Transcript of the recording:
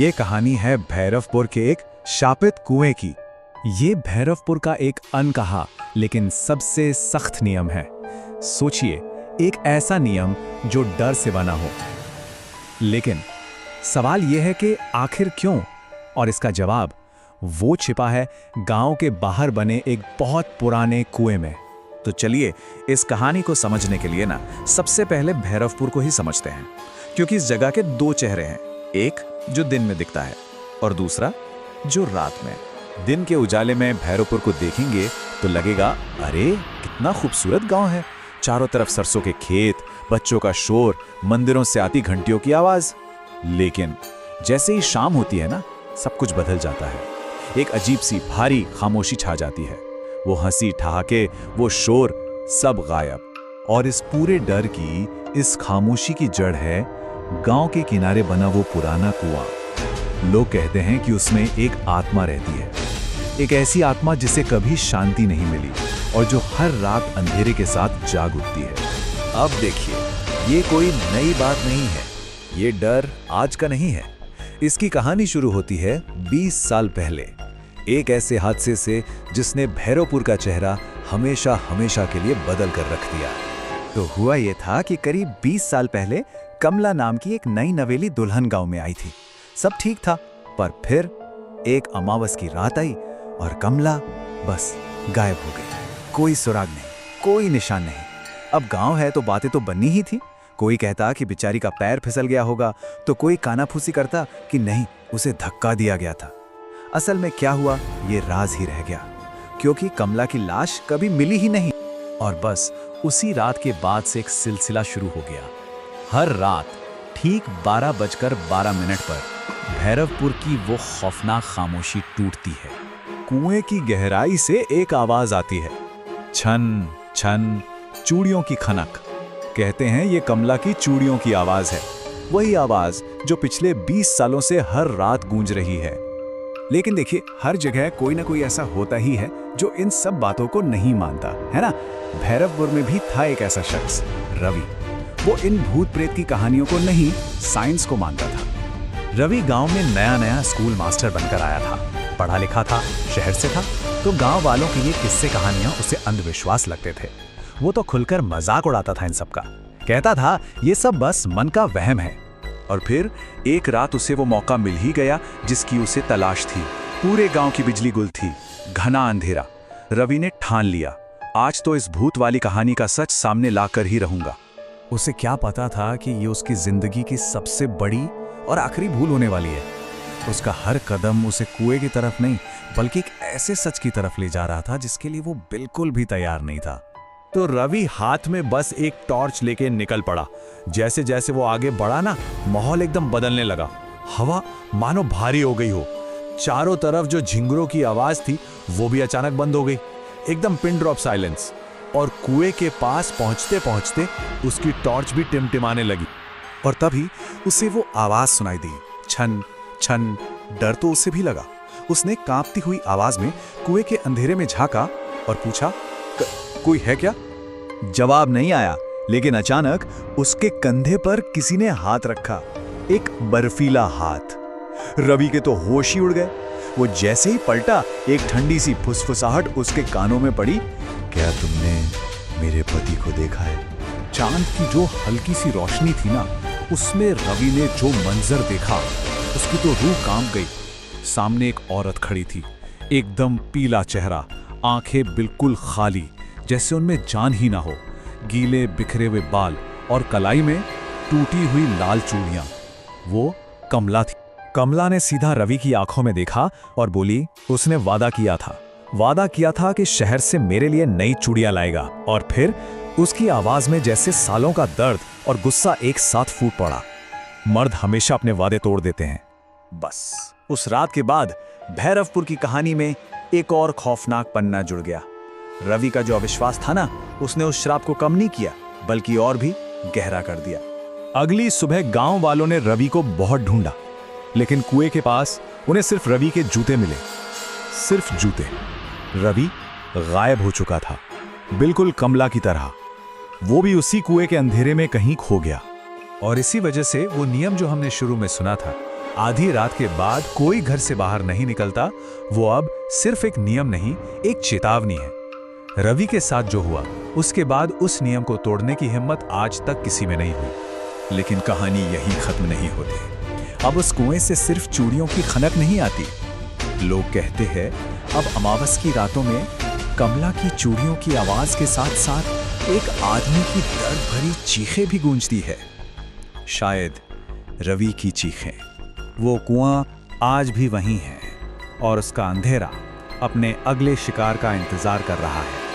ये कहानी है भैरवपुर के एक शापित कुएं की। ये भैरवपुर का एक अनकहा लेकिन सबसे सख्त नियम है। सोचिए, एक ऐसा नियम जो डर से बना हो। लेकिन सवाल यह है कि आखिर क्यों? और इसका जवाब वो छिपा है गांव के बाहर बने एक बहुत पुराने कुएं में। तो चलिए इस कहानी को समझने के लिए ना सबसे पहले भैरवपुर को ही समझते हैं, क्योंकि इस जगह के दो चेहरे हैं, एक जो दिन में दिखता है और दूसरा जो रात में। दिन के उजाले में भैरवपुर को देखेंगे तो लगेगा अरे कितना खूबसूरत गांव है, चारों तरफ सरसों के खेत, बच्चों का शोर, मंदिरों से आती घंटियों की आवाज। लेकिन जैसे ही शाम होती है ना, सब कुछ बदल जाता है। एक अजीब सी भारी खामोशी छा जाती है। वो हंसी ठहाके, वो शोर, सब गायब। और इस पूरे डर की, इस खामोशी की जड़ है गांव के किनारे बना वो पुराना कुआं। लोग कहते हैं कि उसमें एक आत्मा रहती है, एक ऐसी आत्मा जिसे कभी शांति नहीं मिली और जो हर रात अंधेरे के साथ जाग उठती है। अब देखिए, ये कोई नई बात नहीं है, ये डर आज का नहीं है। इसकी कहानी शुरू होती है 20 साल पहले, एक ऐसे हादसे से जिसने भैरवपुर का चेहरा हमेशा हमेशा के लिए बदल कर रख दिया। तो हुआ ये था कि करीब 20 साल पहले कमला नाम की एक नई नवेली दुल्हन गांव में आई थी। सब ठीक था, पर फिर एक अमावस की रात आई और कमला बस गायब हो गई। कोई सुराग नहीं, कोई निशान नहीं। अब गांव है तो बातें तो बननी ही थी। कोई कहता कि बेचारी का पैर फिसल गया होगा, तो कोई कानाफूसी करता कि नहीं, उसे धक्का दिया गया था। असल में क्या हुआ ये राज ही रह गया, क्योंकि कमला की लाश कभी मिली ही नहीं। और बस उसी रात के बाद से एक सिलसिला शुरू हो गया। हर रात ठीक 12:12 पर भैरवपुर की वो खौफनाक खामोशी टूटती है। कुएं की गहराई से एक आवाज आती है, छन छन, चूड़ियों की खनक। कहते हैं ये कमला की चूड़ियों की आवाज है, वही आवाज जो पिछले 20 सालों से हर रात गूंज रही है। लेकिन देखिए, हर जगह कोई ना कोई ऐसा होता ही है जो इन सब बातों को नहीं मानता, है ना? भैरवपुर में भी था एक ऐसा शख्स, रवि। वो इन भूत प्रेत की कहानियों को नहीं, साइंस को मानता था। रवि गांव में नया नया स्कूल मास्टर बनकर आया था, पढ़ा लिखा था, शहर से था, तो गांव वालों की ये किस्से कहानियां उसे अंधविश्वास लगते थे। वो तो खुलकर मजाक उड़ाता था इन सब का, कहता था ये सब बस मन का वहम है। और फिर एक रात उसे वो मौका मिल ही गया जिसकी उसे तलाश थी। पूरे गांव की बिजली गुल थी, घना अंधेरा। रवि ने ठान लिया, आज तो इस भूत वाली कहानी का सच सामने लाकर ही रहूंगा। उसे क्या पता था कि ये उसकी जिंदगी की सबसे बड़ी और आखिरी भूल होने वाली है। उसका हर कदम उसे कुएं की तरफ नहीं, बल्कि एक ऐसे सच की तरफ ले जा रहा था जिसके लिए वो बिल्कुल भी तैयार नहीं था। तो रवि हाथ में बस एक टॉर्च लेके निकल पड़ा। जैसे जैसे वो आगे बढ़ा ना, माहौल एकदम बदलने लगा। हवा मानो भारी हो गई हो। चारों तरफ जो झिंगुरों की आवाज थी वो भी अचानक बंद हो गई, एकदम पिन ड्रॉप साइलेंस। और कुएं के पास पहुंचते पहुंचते उसकी टॉर्च भी टिमटिमाने लगी। और तभी उसे वो आवाज सुनाई दी, छन छन। डर तो उसे भी लगा। उसने कांपती हुई आवाज में कुएं के अंधेरे में झांका और पूछा, कोई है क्या? जवाब नहीं आया, लेकिन अचानक उसके कंधे पर किसी ने हाथ रखा, एक बर्फीला हाथ। रवि के तो होश ही उड़ गए। वो जैसे ही पलटा, एक ठंडी सी फुसफुसाहट उसके कानों में पड़ी, क्या तुमने मेरे पति को देखा है? चांद की जो हल्की सी रोशनी थी ना, उसमें रवि ने जो मंजर देखा, उसकी तो रूह कांप गई। सामने एक औरत खड़ी थी, एकदम पीला चेहरा, आंखें बिल्कुल खाली, जैसे उनमें जान ही ना हो। गीले बिखरे हुए बाल और कलाई में टूटी हुई लाल चूड़ियां। वो कमला थी। कमला ने सीधा रवि की आंखों में देखा और बोली, उसने वादा किया था कि शहर से मेरे लिए नई चूड़ियां लाएगा। और फिर उसकी आवाज में जैसे सालों का दर्द और गुस्सा एक साथ फूट पड़ा। मर्द हमेशा अपने वादे तोड़ देते हैं। बस उस रात के बाद भैरवपुर की कहानी में एक और खौफनाक पन्ना जुड़ गया। रवि का जो अविश्वास था ना, उसने उस श्राप को कम नहीं किया, बल्कि और भी गहरा कर दिया। अगली सुबह गांव वालों ने रवि को बहुत ढूंढा, लेकिन कुएं के पास उन्हें सिर्फ रवि के जूते मिले, सिर्फ जूते। रवि गायब हो चुका था, बिल्कुल कमला की तरह। वो भी उसी कुएं के अंधेरे में कहीं खो गया। और इसी वजह से वो नियम जो हमने शुरू में सुना था आधी रात के बाद कोई घर से बाहर नहीं निकलता, वो अब सिर्फ एक नियम नहीं, एक चेतावनी है। रवि के साथ जो हुआ, उसके बाद उस नियम को तोड़ने की हिम्मत आज तक किसी में नहीं हुई। लेकिन कहानी यहीं खत्म नहीं होती। अब उस कुएं से सिर्फ चूड़ियों की खनक नहीं आती। लोग कहते हैं अब अमावस की रातों में कमला की चूड़ियों की आवाज के साथ साथ एक आदमी की दर्द भरी चीखें भी गूंजती है। शायद रवि की चीखें। वो कुआं आज भी वहीं है और उसका अंधेरा अपने अगले शिकार का इंतजार कर रहा है।